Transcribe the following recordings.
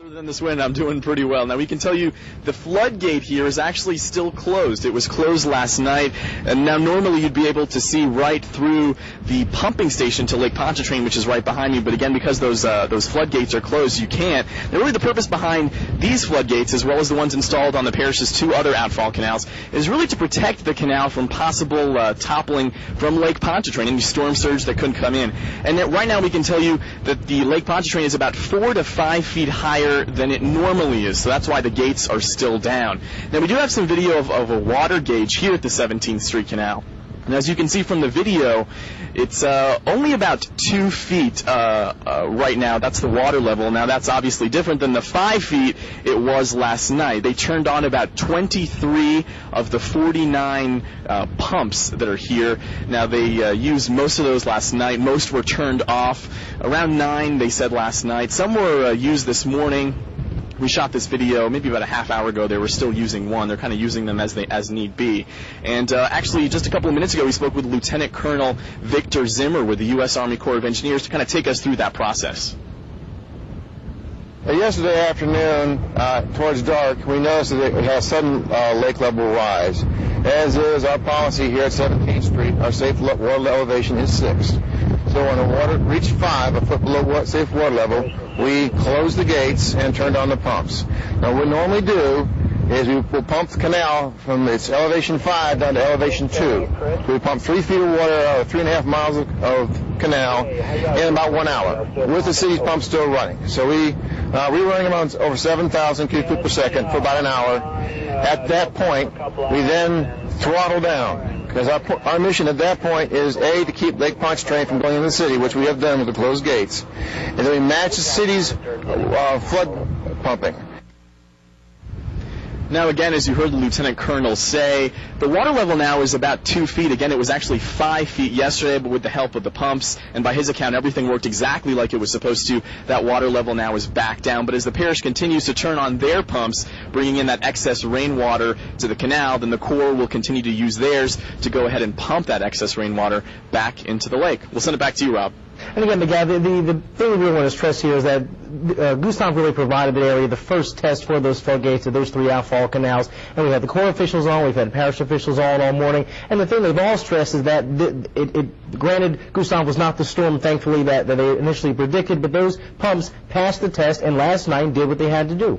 Other than this wind, I'm doing pretty well. Now, we can tell you the floodgate here is actually still closed. It was closed last night, and now normally you'd be able to see right through the pumping station to Lake Pontchartrain, which is right behind me, but again, because those floodgates are closed, you can't. Now, really the purpose behind these floodgates, as well as the ones installed on the parish's two other outfall canals, is really to protect the canal from possible toppling from Lake Pontchartrain, any storm surge that couldn't come in. And right now we can tell you that the Lake Pontchartrain is about 4 to 5 feet higher than it normally is, so that's why the gates are still down. Now, we do have some video of a water gauge here at the 17th Street Canal. And as you can see from the video, it's only about 2 feet right now. That's the water level. Now, that's obviously different than the 5 feet it was last night. They turned on about 23 of the 49 pumps that are here. Now, they used most of those last night. Most were turned off. Around 9, they said last night. Some were used this morning. We shot this video maybe about a half hour ago. They were still using one. They're kind of using them as need be. And actually, just a couple of minutes ago, we spoke with Lieutenant Colonel Victor Zimmer with the U.S. Army Corps of Engineers to kind of take us through that process. Yesterday afternoon, towards dark, we noticed that it had a sudden lake level rise. As is our policy here at 17th Street, our safe water elevation is 6. So when the water reached 5, a foot below safe water level, we closed the gates and turned on the pumps. Now, what we normally do is we will pump the canal from its elevation 5 down to elevation 2. We pump 3 feet of water, 3.5 miles of canal in about 1 hour, with the city's pump still running. So we running around over 7,000 cubic feet per second for about an hour. At that point, we then throttle down. Because our mission at that point is, A, to keep Lake Pontchartrain from going into the city, which we have done with the closed gates, and then we match the city's flood pumping. Now, again, as you heard the Lieutenant Colonel say, the water level now is about 2 feet. Again, it was actually 5 feet yesterday, but with the help of the pumps, and by his account, everything worked exactly like it was supposed to. That water level now is back down. But as the parish continues to turn on their pumps, bringing in that excess rainwater to the canal, then the Corps will continue to use theirs to go ahead and pump that excess rainwater back into the lake. We'll send it back to you, Rob. And again, Miguel, the thing we really want to stress here is that Gustav really provided the area the first test for those floodgates of those 3 outfall canals. And we had the Corps officials on, we've had parish officials on all morning. And the thing they've all stressed is that, granted, Gustav was not the storm, thankfully, that they initially predicted, but those pumps passed the test and last night did what they had to do.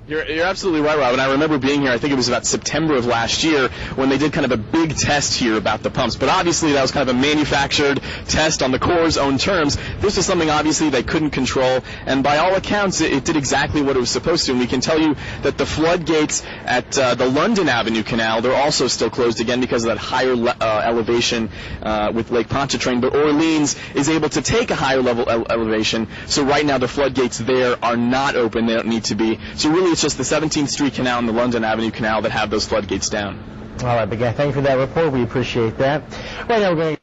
You're absolutely right, Rob, and I remember being here, I think it was about September of last year, when they did kind of a big test here about the pumps. But obviously that was kind of a manufactured test on the Corps' own terms. This was something obviously they couldn't control, and by all accounts it did exactly what it was supposed to. And we can tell you that the floodgates at the London Avenue Canal, they're also still closed again because of that higher elevation with Lake Pontchartrain. But Orleans is able to take a higher level elevation, so right now the floodgates there are not open. They don't need to be. So really it's just the 17th Street Canal and the London Avenue Canal that have those floodgates down. All right, Miguel, thank you for that report. We appreciate that. Right now we're going to